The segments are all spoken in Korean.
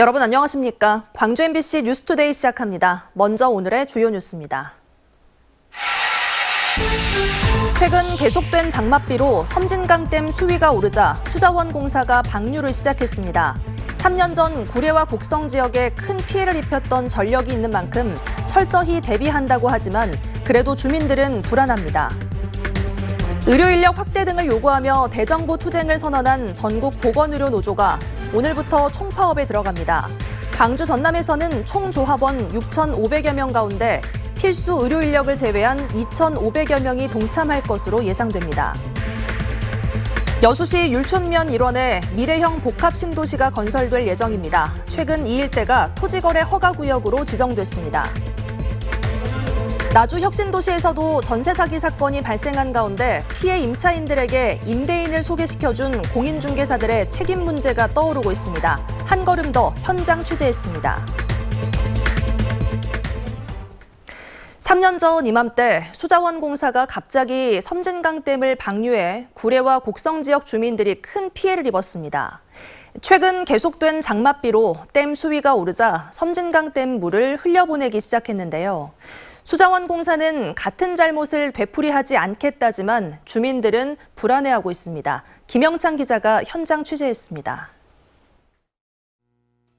여러분 안녕하십니까? 광주 MBC 뉴스투데이 시작합니다. 먼저 오늘의 주요 뉴스입니다. 최근 계속된 장맛비로 섬진강댐 수위가 오르자 수자원공사가 방류를 시작했습니다. 3년 전 구례와 곡성 지역에 큰 피해를 입혔던 전력이 있는 만큼 철저히 대비한다고 하지만 그래도 주민들은 불안합니다. 의료 인력 확대 등을 요구하며 대정부 투쟁을 선언한 전국 보건의료노조가 오늘부터 총파업에 들어갑니다. 광주 전남에서는 총조합원 6,500여 명 가운데 필수 의료 인력을 제외한 2,500여 명이 동참할 것으로 예상됩니다. 여수시 율촌면 일원에 미래형 복합신도시가 건설될 예정입니다. 최근 이 일대가 토지거래 허가구역으로 지정됐습니다. 나주 혁신도시에서도 전세 사기 사건이 발생한 가운데 피해 임차인들에게 임대인을 소개시켜준 공인중개사들의 책임 문제가 떠오르고 있습니다. 한 걸음 더 현장 취재했습니다. 3년 전 이맘때 수자원공사가 갑자기 섬진강댐을 방류해 구례와 곡성 지역 주민들이 큰 피해를 입었습니다. 최근 계속된 장맛비로 댐 수위가 오르자 섬진강댐 물을 흘려보내기 시작했는데요. 수자원공사는 같은 잘못을 되풀이하지 않겠다지만 주민들은 불안해하고 있습니다. 김영창 기자가 현장 취재했습니다.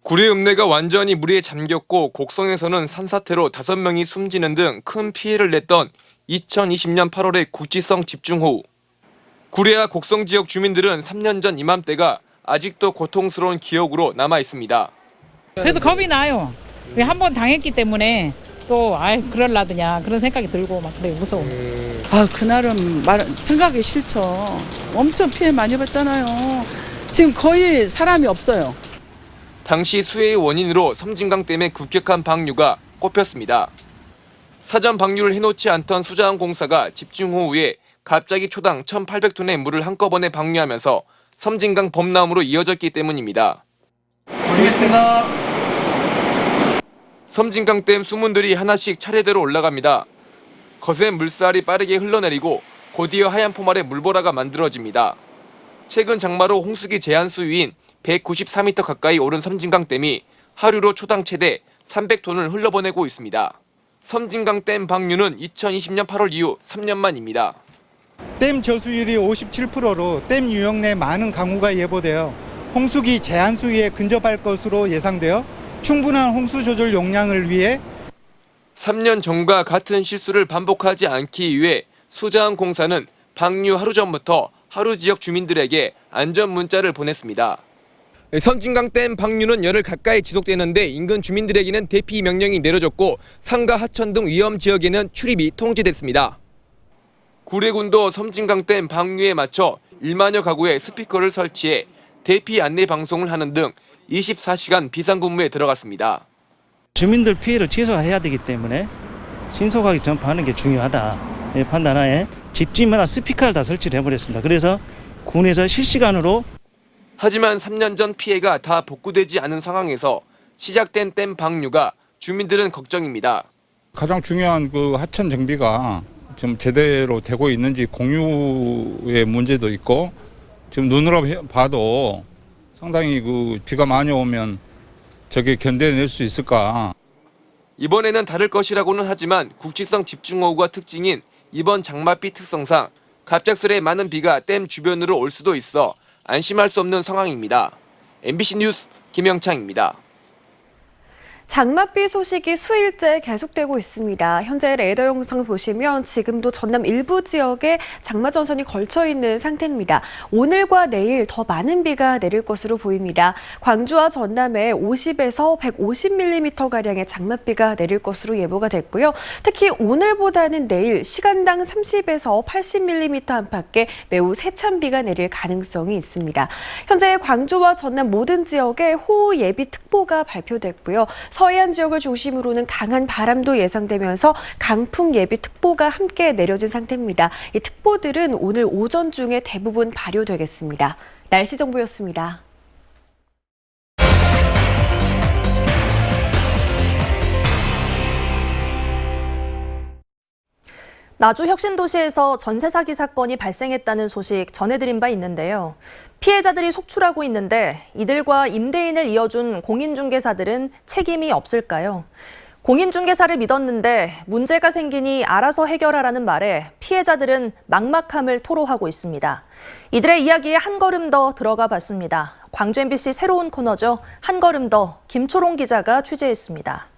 구례 읍내가 완전히 물에 잠겼고 곡성에서는 산사태로 5명이 숨지는 등 큰 피해를 냈던 2020년 8월의 국지성 집중호우. 구례와 곡성 지역 주민들은 3년 전 이맘때가 아직도 고통스러운 기억으로 남아 있습니다. 그래도 겁이 나요. 왜 한 번 당했기 때문에 또 그럴라더냐 그런 생각이 들고 막 그래요. 무서워. 그날은 생각이 싫죠. 엄청 피해 많이 봤잖아요. 지금 거의 사람이 없어요. 당시 수해의 원인으로 섬진강댐의 급격한 방류가 꼽혔습니다. 사전 방류를 해놓지 않던 수자원공사가 집중호우에 갑자기 초당 1,800톤의 물을 한꺼번에 방류하면서 섬진강 범람으로 이어졌기 때문입니다. 모르겠습니다. 섬진강댐 수문들이 하나씩 차례대로 올라갑니다. 거센 물살이 빠르게 흘러내리고 곧이어 하얀 포말의 물보라가 만들어집니다. 최근 장마로 홍수기 제한 수위인 194m 가까이 오른 섬진강댐이 하루로 초당 최대 300톤을 흘러보내고 있습니다. 섬진강댐 방류는 2020년 8월 이후 3년 만입니다. 댐 저수율이 57%로 댐 유형 내 많은 강우가 예보되어 홍수기 제한 수위에 근접할 것으로 예상되어 충분한 홍수 조절 용량을 위해 3년 전과 같은 실수를 반복하지 않기 위해 수자원공사는 방류 하루 전부터 하루 지역 주민들에게 안전 문자를 보냈습니다. 섬진강댐 방류는 열흘 가까이 지속되는데 인근 주민들에게는 대피 명령이 내려졌고 상가 하천 등 위험 지역에는 출입이 통제됐습니다. 구례군도 섬진강댐 방류에 맞춰 1만여 가구에 스피커를 설치해 대피 안내 방송을 하는 등 24시간 비상근무에 들어갔습니다. 주민들 피해를 최소화해야 되기 때문에 신속하게 전파하는 게 중요하다 판단하에 집집마다 스피커를 다 설치를 해버렸습니다. 그래서 군에서 실시간으로 하지만 3년 전 피해가 다 복구되지 않은 상황에서 시작된 댐 방류가 주민들은 걱정입니다. 가장 중요한 그 하천 정비가 좀 제대로 되고 있는지 공유의 문제도 있고 지금 눈으로 봐도 상당히 비가 많이 오면 저게 견뎌낼 수 있을까. 이번에는 다를 것이라고는 하지만 국지성 집중호우가 특징인 이번 장맛비 특성상 갑작스레 많은 비가 댐 주변으로 올 수도 있어 안심할 수 없는 상황입니다. MBC 뉴스 김영창입니다. 장맛비 소식이 수일째 계속되고 있습니다. 현재 레이더 영상 보시면 지금도 전남 일부 지역에 장마 전선이 걸쳐 있는 상태입니다. 오늘과 내일 더 많은 비가 내릴 것으로 보입니다. 광주와 전남에 50에서 150mm가량의 장맛비가 내릴 것으로 예보가 됐고요. 특히 오늘보다는 내일 시간당 30에서 80mm 안팎의 매우 세찬 비가 내릴 가능성이 있습니다. 현재 광주와 전남 모든 지역에 호우 예비 특보가 발표됐고요. 서해안 지역을 중심으로는 강한 바람도 예상되면서 강풍 예비 특보가 함께 내려진 상태입니다. 이 특보들은 오늘 오전 중에 대부분 발효되겠습니다. 날씨 정보였습니다. 나주 혁신도시에서 전세 사기 사건이 발생했다는 소식 전해드린 바 있는데요. 피해자들이 속출하고 있는데 이들과 임대인을 이어준 공인중개사들은 책임이 없을까요? 공인중개사를 믿었는데 문제가 생기니 알아서 해결하라는 말에 피해자들은 막막함을 토로하고 있습니다. 이들의 이야기에 한 걸음 더 들어가 봤습니다. 광주 MBC 새로운 코너죠. 한 걸음 더 김초롱 기자가 취재했습니다.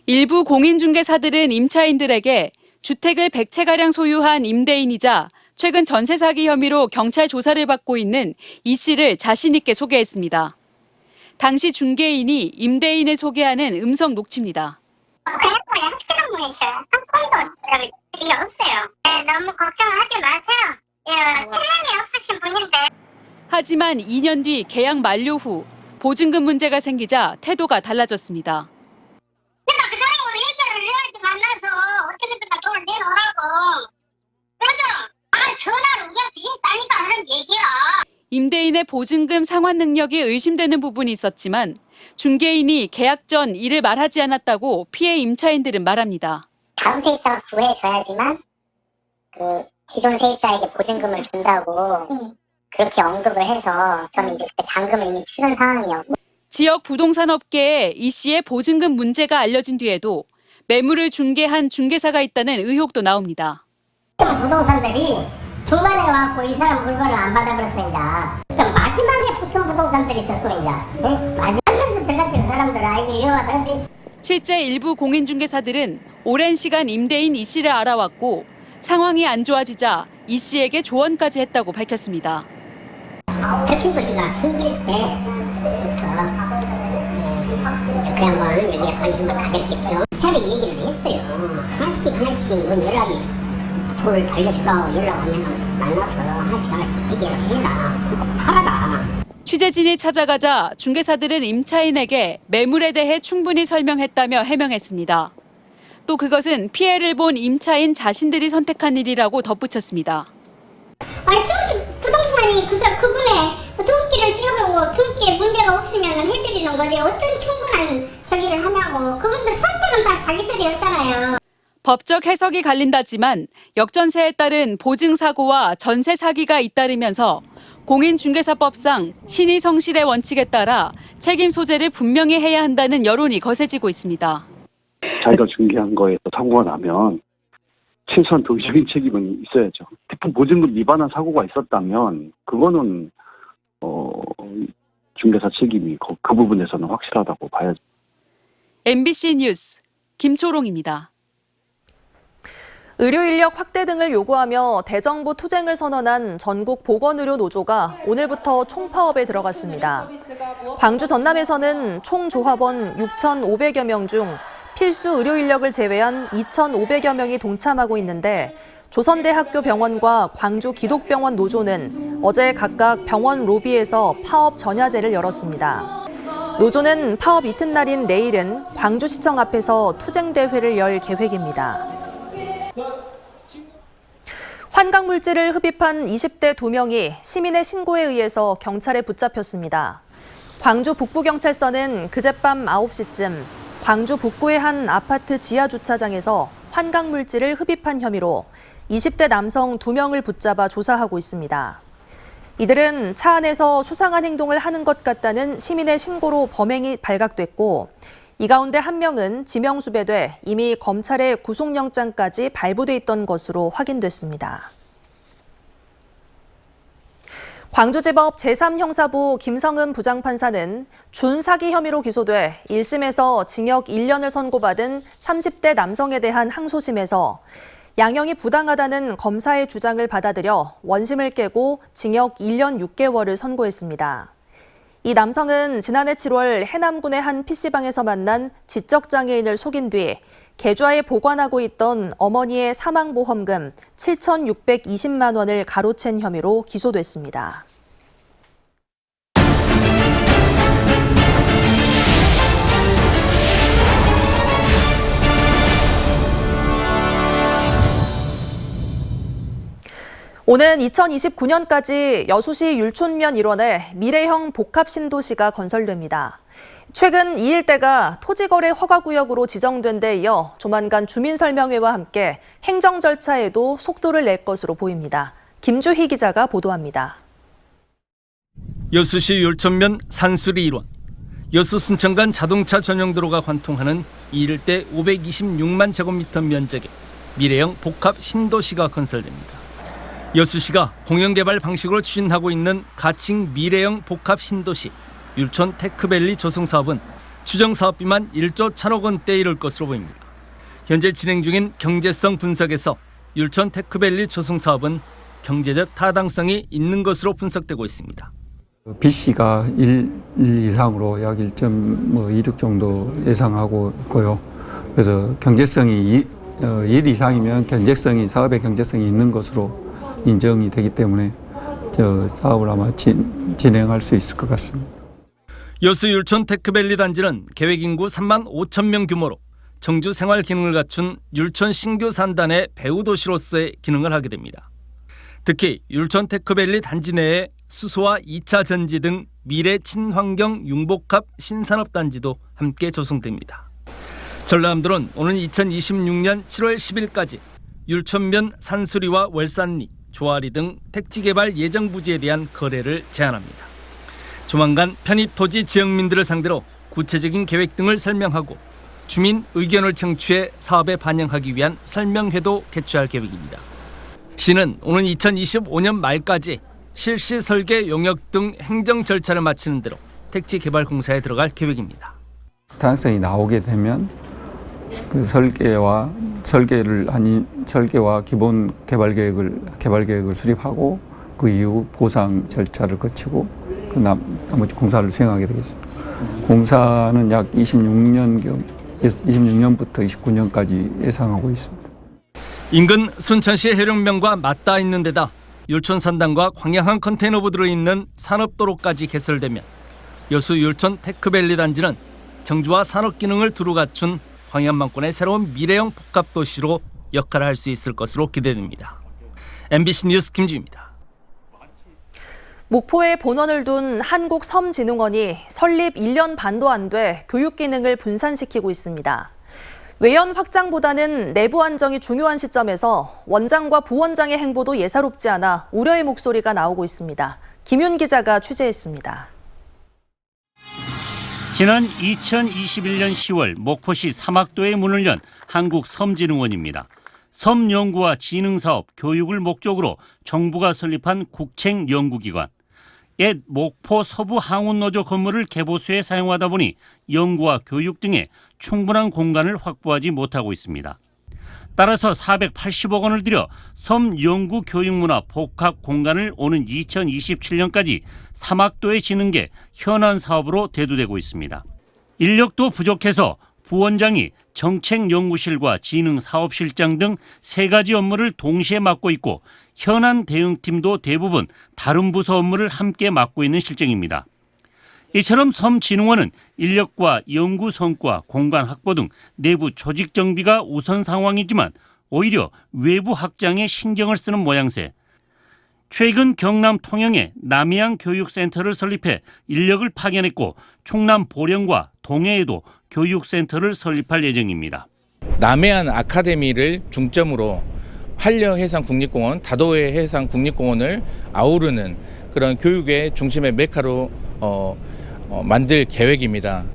일부 공인중개사들은 임차인들에게 주택을 100채가량 소유한 임대인이자 최근 전세 사기 혐의로 경찰 조사를 받고 있는 이 씨를 자신 있게 소개했습니다. 당시 중개인이 임대인을 소개하는 음성 녹취입니다. 그냥 확실한 분이셔요. 한 푼도 드린 게 없어요. 너무 걱정하지 마세요. 틀림이 없으신 분인데. 하지만 2년 뒤 계약 만료 후 보증금 문제가 생기자 태도가 달라졌습니다. 내가 그 사람으로 해결을 해야지 만나서 어떻게든 돈을 내놓으라고. 그래서 전화를 우리한테 했으니까 하는 얘기야. 임대인의 보증금 상환 능력이 의심되는 부분이 있었지만 중개인이 계약 전 이를 말하지 않았다고 피해 임차인들은 말합니다. 다음 세입자가 구해줘야지만 그 기존 세입자에게 보증금을 준다고 그렇게 언급을 해서 저는 이제 그때 잔금을 이미 치른 상황이었고. 지역 부동산 업계에 이 씨의 보증금 문제가 알려진 뒤에도 매물을 중개한 중개사가 있다는 의혹도 나옵니다. 부동산들이 중간에 와갖고 이 사람 물건을 안 받아버렸습니다. 마지막에 붙은 부동산들이 있었고 이제 마지막에서 들어갔지 그 사람들 아이고 위험하다는데. 실제 일부 공인중개사들은 오랜 시간 임대인 이 씨를 알아왔고 상황이 안 좋아지자 이 씨에게 조언까지 했다고 밝혔습니다. 혁신도시가 생길 때부터 그 양반은 여기에 관심을 가졌겠죠. 차라리 얘기를 했어요. 하나씩 문 연락이 돈을 돌려주라고 연락하면 만나서 하나씩 해결을 해라. 팔아라. 취재진이 찾아가자 중개사들은 임차인에게 매물에 대해 충분히 설명했다며 해명했습니다. 또 그것은 피해를 본 임차인 자신들이 선택한 일이라고 덧붙였습니다. 아니 좀 부동산이 그분의 등기를 띄워보고 등기에 문제가 없으면 해드리는 거지 어떤 충분한 저기를 하냐고. 그분들 선택은 다 자기들이었잖아요. 법적 해석이 갈린다지만 역전세에 따른 보증사고와 전세 사기가 잇따르면서 공인중개사법상 신의 성실의 원칙에 따라 책임 소재를 분명히 해야 한다는 여론이 거세지고 있습니다. 자기가 중개한 거에서 사고가 나면 최소한 도의적인 책임은 있어야죠. 특히 보증금 위반한 사고가 있었다면 그거는 중개사 책임이 그 부분에서는 확실하다고 봐야죠. MBC 뉴스 김초롱입니다. 의료 인력 확대 등을 요구하며 대정부 투쟁을 선언한 전국 보건의료 노조가 오늘부터 총파업에 들어갔습니다. 광주 전남에서는 총 조합원 6,500여 명 중 필수 의료 인력을 제외한 2,500여 명이 동참하고 있는데 조선대학교 병원과 광주 기독병원 노조는 어제 각각 병원 로비에서 파업 전야제를 열었습니다. 노조는 파업 이튿날인 내일은 광주시청 앞에서 투쟁대회를 열 계획입니다. 환각물질을 흡입한 20대 2명이 시민의 신고에 의해서 경찰에 붙잡혔습니다. 광주 북부경찰서는 그젯밤 9시쯤 광주 북구의 한 아파트 지하주차장에서 환각물질을 흡입한 혐의로 20대 남성 2명을 붙잡아 조사하고 있습니다. 이들은 차 안에서 수상한 행동을 하는 것 같다는 시민의 신고로 범행이 발각됐고 이 가운데 한 명은 지명수배돼 이미 검찰의 구속영장까지 발부돼 있던 것으로 확인됐습니다. 광주지법 제3형사부 김성은 부장판사는 준사기 혐의로 기소돼 1심에서 징역 1년을 선고받은 30대 남성에 대한 항소심에서 양형이 부당하다는 검사의 주장을 받아들여 원심을 깨고 징역 1년 6개월을 선고했습니다. 이 남성은 지난해 7월 해남군의 한 PC방에서 만난 지적장애인을 속인 뒤 계좌에 보관하고 있던 어머니의 사망보험금 7,620만 원을 가로챈 혐의로 기소됐습니다. 오는 2029년까지 여수시 율촌면 일원에 미래형 복합신도시가 건설됩니다. 최근 이 일대가 토지거래 허가구역으로 지정된 데 이어 조만간 주민설명회와 함께 행정 절차에도 속도를 낼 것으로 보입니다. 김주희 기자가 보도합니다. 여수시 율천면 산수리 1원, 여수 순천간 자동차 전용도로가 관통하는 이 일대 526만 제곱미터 면적의 미래형 복합 신도시가 건설됩니다. 여수시가 공영개발 방식으로 추진하고 있는 가칭 미래형 복합 신도시 율천 테크밸리 조성사업은 추정 사업비만 1조 1,000억 원대에 이를 것으로 보입니다. 현재 진행 중인 경제성 분석에서 율천 테크밸리 조성사업은 경제적 타당성이 있는 것으로 분석되고 있습니다. BC가 1 이상으로 약 1.26 정도 예상하고 있고요. 그래서 경제성이 1 이상이면 사업의 경제성이 있는 것으로 인정이 되기 때문에 사업을 아마 진행할 수 있을 것 같습니다. 여수 율천 테크밸리 단지는 계획 인구 3만 5천 명 규모로 정주 생활 기능을 갖춘 율천 신규 산단의 배후 도시로서의 기능을 하게 됩니다. 특히 율천 테크밸리 단지 내에 수소와 2차 전지 등 미래 친환경 융복합 신산업 단지도 함께 조성됩니다. 전라남도는 오는 2026년 7월 10일까지 율천면 산수리와 월산리, 조아리 등 택지개발 예정 부지에 대한 거래를 제한합니다. 조만간 편입 토지 지역민들을 상대로 구체적인 계획 등을 설명하고 주민 의견을 청취해 사업에 반영하기 위한 설명회도 개최할 계획입니다. 시는 오는 2025년 말까지 실시 설계 용역 등 행정 절차를 마치는 대로 택지 개발 공사에 들어갈 계획입니다. 타당성이 나오게 되면 그 설계와 기본 개발 계획을 수립하고 그 이후 보상 절차를 거치고 그 나머지 공사를 수행하게 되겠습니다. 공사는 약 26년부터 29년까지 예상하고 있습니다. 인근 순천시 해령면과 맞닿아 있는 데다 율천 산단과 광양항 컨테이너부 들어있는 산업도로까지 개설되면 여수 율천 테크밸리 단지는 정주와 산업 기능을 두루 갖춘 광양만권의 새로운 미래형 복합도시로 역할을 할 수 있을 것으로 기대됩니다. MBC 뉴스 김주희입니다. 목포에 본원을 둔 한국섬진흥원이 설립 1년 반도 안 돼 교육 기능을 분산시키고 있습니다. 외연 확장보다는 내부 안정이 중요한 시점에서 원장과 부원장의 행보도 예사롭지 않아 우려의 목소리가 나오고 있습니다. 김윤 기자가 취재했습니다. 지난 2021년 10월 목포시 사막도에 문을 연 한국섬진흥원입니다. 섬 연구와 진흥 사업, 교육을 목적으로 정부가 설립한 국책 연구기관. 옛 목포 서부 항운노조 건물을 개보수에 사용하다 보니 연구와 교육 등에 충분한 공간을 확보하지 못하고 있습니다. 따라서 480억 원을 들여 섬 연구 교육문화 복합 공간을 오는 2027년까지 사막도에 짓는 게 현안 사업으로 대두되고 있습니다. 인력도 부족해서 부원장이 정책연구실과 진흥사업실장 등 3가지 업무를 동시에 맡고 있고 현안 대응팀도 대부분 다른 부서 업무를 함께 맡고 있는 실정입니다. 이처럼 섬진흥원은 인력과 연구 성과, 공간 확보 등 내부 조직 정비가 우선 상황이지만 오히려 외부 확장에 신경을 쓰는 모양새. 최근 경남 통영에 남해안 교육센터를 설립해 인력을 파견했고 충남 보령과 동해에도 교육센터를 설립할 예정입니다. 남해안 아카데미를 중점으로 한려해상국립공원, 다도해 해상국립공원을 아우르는 그런 교육의 중심의 메카로 만들 계획입니다.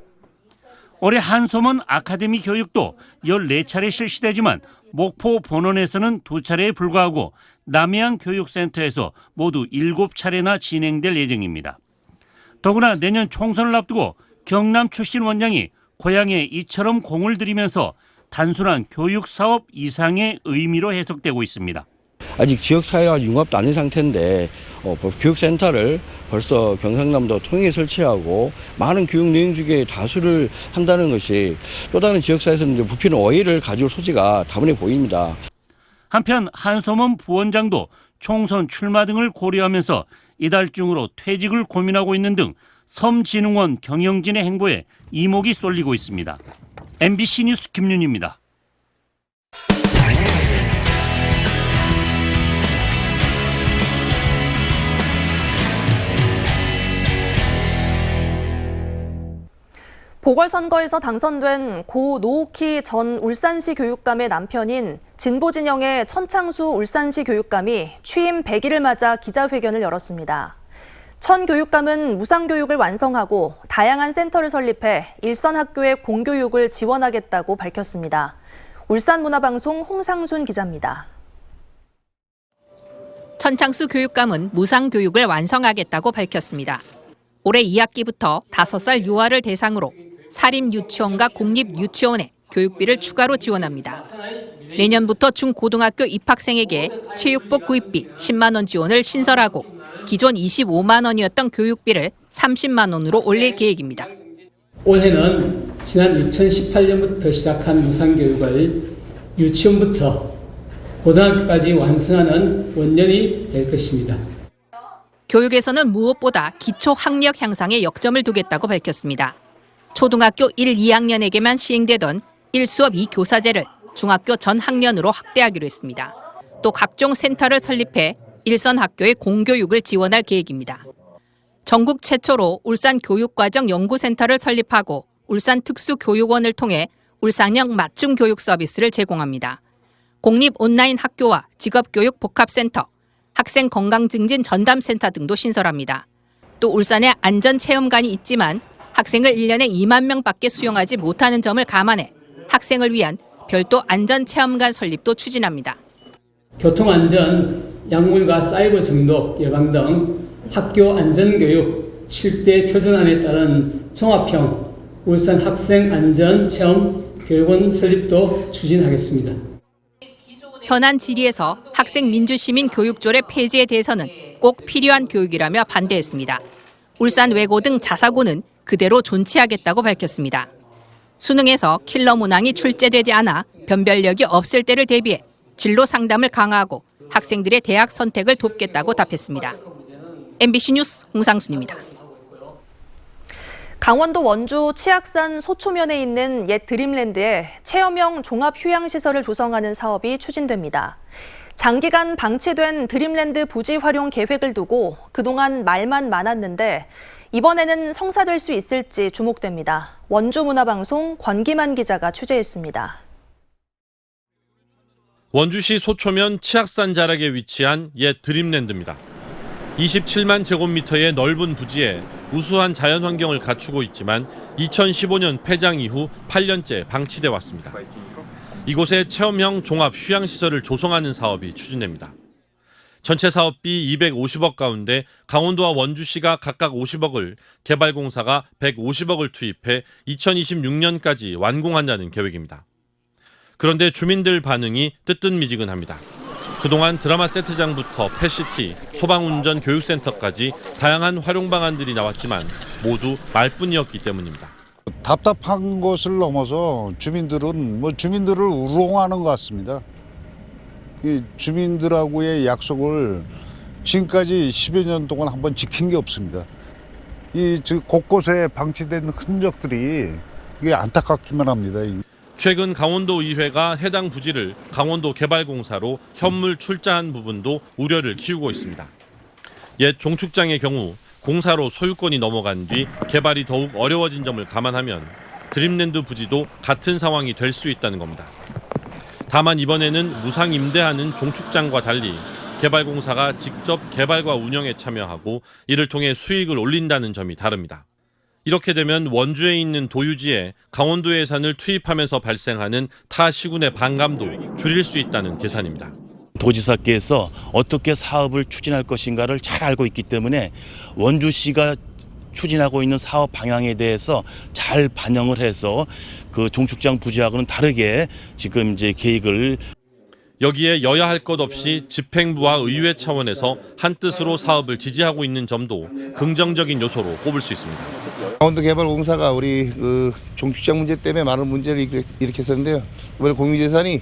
올해 한섬원 아카데미 교육도 14차례 실시되지만 목포 본원에서는 2차례에 불과하고 남해안 교육센터에서 모두 7차례나 진행될 예정입니다. 더구나 내년 총선을 앞두고 경남 출신 원장이 고향에 이처럼 공을 들이면서 단순한 교육사업 이상의 의미로 해석되고 있습니다. 아직 지역사회와 융합도 안 된 상태인데 교육센터를 벌써 경상남도 통영에 설치하고 많은 교육 내용 중에 다수를 한다는 것이 또 다른 지역사회에서는 부피는 오해를 가져올 소지가 다분히 보입니다. 한편 한섬원 부원장도 총선 출마 등을 고려하면서 이달 중으로 퇴직을 고민하고 있는 등 섬진흥원 경영진의 행보에 이목이 쏠리고 있습니다. MBC 뉴스 김윤희입니다. 보궐선거에서 당선된 고 노옥희 전 울산시 교육감의 남편인 진보진영의 천창수 울산시 교육감이 취임 100일을 맞아 기자회견을 열었습니다. 천 교육감은 무상교육을 완성하고 다양한 센터를 설립해 일선 학교의 공교육을 지원하겠다고 밝혔습니다. 울산문화방송 홍상순 기자입니다. 천창수 교육감은 무상교육을 완성하겠다고 밝혔습니다. 올해 2학기부터 5살 유아를 대상으로 사립유치원과 공립유치원에 교육비를 추가로 지원합니다. 내년부터 중고등학교 입학생에게 체육복 구입비 10만 원 지원을 신설하고 기존 25만 원이었던 교육비를 30만 원으로 올릴 계획입니다. 올해는 지난 2018년부터 시작한 무상교육을 유치원부터 고등학교까지 완성하는 원년이 될 것입니다. 교육에서는 무엇보다 기초 학력 향상에 역점을 두겠다고 밝혔습니다. 초등학교 1, 2학년에게만 시행되던 1수업 2교사제를 중학교 전 학년으로 확대하기로 했습니다. 또 각종 센터를 설립해 일선 학교의 공교육을 지원할 계획입니다. 전국 최초로 울산 교육과정 연구센터를 설립하고 울산 특수교육원을 통해 울산형 맞춤 교육 서비스를 제공합니다. 공립 온라인 학교와 직업교육 복합센터, 학생 건강증진 전담센터 등도 신설합니다. 또 울산에 안전체험관이 있지만 학생을 1년에 2만 명밖에 수용하지 못하는 점을 감안해 학생을 위한 별도 안전체험관 설립도 추진합니다. 교통안전, 약물과 사이버 중독 예방 등 학교 안전교육 7대 표준안에 따른 종합형 울산 학생 안전체험 교육원 설립도 추진하겠습니다. 현안 질의에서 학생 민주시민 교육조례 폐지에 대해서는 꼭 필요한 교육이라며 반대했습니다. 울산 외고 등 자사고는 그대로 존치하겠다고 밝혔습니다. 수능에서 킬러 문항이 출제되지 않아 변별력이 없을 때를 대비해 진로 상담을 강화하고 학생들의 대학 선택을 돕겠다고 답했습니다. MBC 뉴스 홍상순입니다. 강원도 원주 치악산 소초면에 있는 옛 드림랜드에 체험형 종합휴양시설을 조성하는 사업이 추진됩니다. 장기간 방치된 드림랜드 부지 활용 계획을 두고 그동안 말만 많았는데 이번에는 성사될 수 있을지 주목됩니다. 원주문화방송 권기만 기자가 취재했습니다. 원주시 소초면 치악산 자락에 위치한 옛 드림랜드입니다. 27만 제곱미터의 넓은 부지에 우수한 자연환경을 갖추고 있지만 2015년 폐장 이후 8년째 방치돼 왔습니다. 이곳에 체험형 종합휴양시설을 조성하는 사업이 추진됩니다. 전체 사업비 250억 가운데 강원도와 원주시가 각각 50억을, 개발공사가 150억을 투입해 2026년까지 완공한다는 계획입니다. 그런데 주민들 반응이 뜨뜻미지근합니다. 그동안 드라마 세트장부터 펫시티, 소방운전 교육센터까지 다양한 활용 방안들이 나왔지만 모두 말뿐이었기 때문입니다. 답답한 것을 넘어서 주민들은 주민들을 우롱하는 것 같습니다. 이 주민들하고의 약속을 지금까지 10여 년 동안 한번 지킨 게 없습니다. 이 곳곳에 방치된 흔적들이 이게 안타깝기만 합니다. 최근 강원도의회가 해당 부지를 강원도개발공사로 현물 출자한 부분도 우려를 키우고 있습니다. 옛 종축장의 경우 공사로 소유권이 넘어간 뒤 개발이 더욱 어려워진 점을 감안하면 드림랜드 부지도 같은 상황이 될 수 있다는 겁니다. 다만 이번에는 무상 임대하는 종축장과 달리 개발공사가 직접 개발과 운영에 참여하고 이를 통해 수익을 올린다는 점이 다릅니다. 이렇게 되면 원주에 있는 도유지에 강원도 예산을 투입하면서 발생하는 타 시군의 반감도 줄일 수 있다는 계산입니다. 도지사께서 어떻게 사업을 추진할 것인가를 잘 알고 있기 때문에 원주시가 추진하고 있는 사업 방향에 대해서 잘 반영을 해서 그 종축장 부지하고는 다르게 지금 이제 계획을 여기에 여야 할 것 없이 집행부와 의회 차원에서 한뜻으로 사업을 지지하고 있는 점도 긍정적인 요소로 꼽을 수 있습니다. 강원도개발공사가 우리 종축장 문제 때문에 많은 문제를 일으켰었는데요. 이번에 공유재산이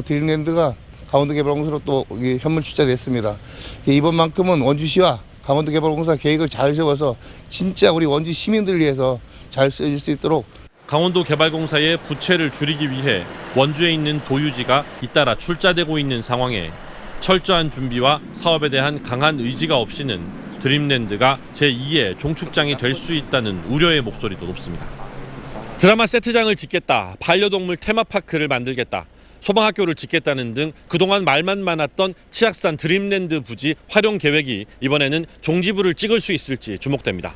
드림랜드가 강원도개발공사로 또 현물 출자됐습니다. 이번만큼은 원주시와 강원도개발공사 계획을 잘 세워서 진짜 우리 원주 시민들을 위해서 잘 쓰일 수 있도록 강원도개발공사의 부채를 줄이기 위해 원주에 있는 도유지가 잇따라 출자되고 있는 상황에 철저한 준비와 사업에 대한 강한 의지가 없이는 드림랜드가 제2의 종축장이 될 수 있다는 우려의 목소리도 높습니다. 드라마 세트장을 짓겠다, 반려동물 테마파크를 만들겠다, 소방학교를 짓겠다는 등 그동안 말만 많았던 치악산 드림랜드 부지 활용 계획이 이번에는 종지부를 찍을 수 있을지 주목됩니다.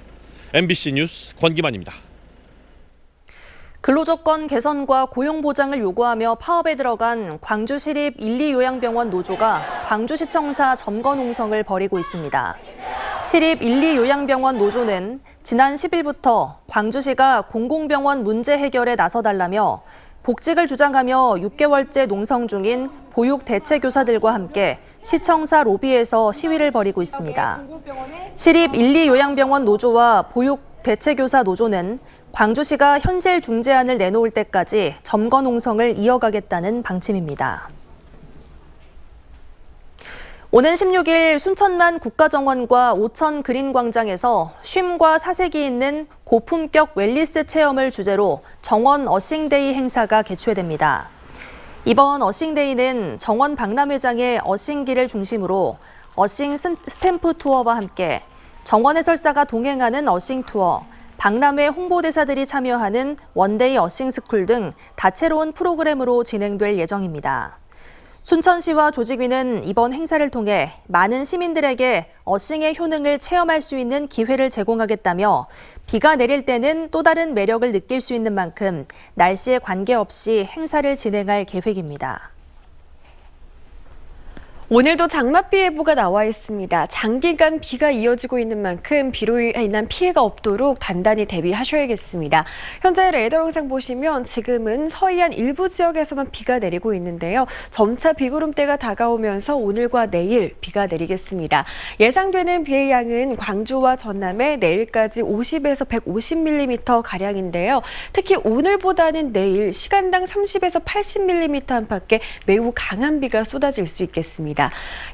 MBC 뉴스 권기만입니다. 근로조건 개선과 고용보장을 요구하며 파업에 들어간 광주시립 1-2요양병원 노조가 광주시청사 점거농성을 벌이고 있습니다. 시립 1-2요양병원 노조는 지난 10일부터 광주시가 공공병원 문제 해결에 나서달라며 복직을 주장하며 6개월째 농성 중인 보육 대체교사들과 함께 시청사 로비에서 시위를 벌이고 있습니다. 시립 1-2요양병원 노조와 보육 대체교사 노조는 광주시가 현실 중재안을 내놓을 때까지 점거 농성을 이어가겠다는 방침입니다. 오는 16일 순천만 국가정원과 오천 그린광장에서 쉼과 사색이 있는 고품격 웰니스 체험을 주제로 정원 어싱데이 행사가 개최됩니다. 이번 어싱데이는 정원 박람회장의 어싱기를 중심으로 어싱 스탬프 투어와 함께 정원 해설사가 동행하는 어싱 투어, 박람회 홍보대사들이 참여하는 원데이 어싱 스쿨 등 다채로운 프로그램으로 진행될 예정입니다. 순천시와 조직위는 이번 행사를 통해 많은 시민들에게 어싱의 효능을 체험할 수 있는 기회를 제공하겠다며 비가 내릴 때는 또 다른 매력을 느낄 수 있는 만큼 날씨에 관계없이 행사를 진행할 계획입니다. 오늘도 장맛비 예보가 나와 있습니다. 장기간 비가 이어지고 있는 만큼 비로 인한 피해가 없도록 단단히 대비하셔야겠습니다. 현재 레이더 영상 보시면 지금은 서해안 일부 지역에서만 비가 내리고 있는데요. 점차 비구름대가 다가오면서 오늘과 내일 비가 내리겠습니다. 예상되는 비의 양은 광주와 전남에 내일까지 50에서 150mm 가량인데요. 특히 오늘보다는 내일 시간당 30에서 80mm 안팎의 매우 강한 비가 쏟아질 수 있겠습니다.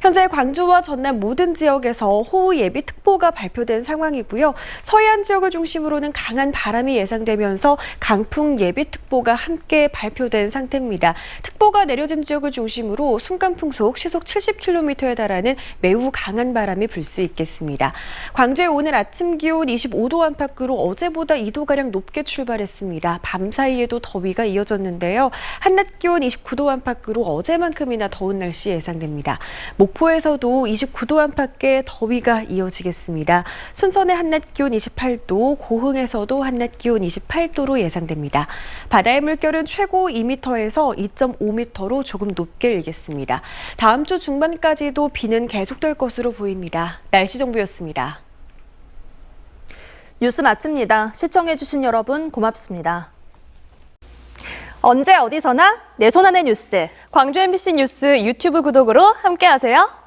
현재 광주와 전남 모든 지역에서 호우 예비특보가 발표된 상황이고요. 서해안 지역을 중심으로는 강한 바람이 예상되면서 강풍 예비특보가 함께 발표된 상태입니다. 특보가 내려진 지역을 중심으로 순간풍속 시속 70km에 달하는 매우 강한 바람이 불 수 있겠습니다. 광주의 오늘 아침 기온 25도 안팎으로 어제보다 2도가량 높게 출발했습니다. 밤 사이에도 더위가 이어졌는데요. 한낮 기온 29도 안팎으로 어제만큼이나 더운 날씨 예상됩니다. 목포에서도 29도 안팎의 더위가 이어지겠습니다. 순천의 한낮 기온 28도, 고흥에서도 한낮 기온 28도로 예상됩니다. 바다의 물결은 최고 2m에서 2.5m로 조금 높게 일겠습니다. 다음 주 중반까지도 비는 계속될 것으로 보입니다. 날씨 정보였습니다. 뉴스 마칩니다. 시청해주신 여러분 고맙습니다. 언제 어디서나 내 손안의 뉴스. 광주 MBC 뉴스 유튜브 구독으로 함께하세요.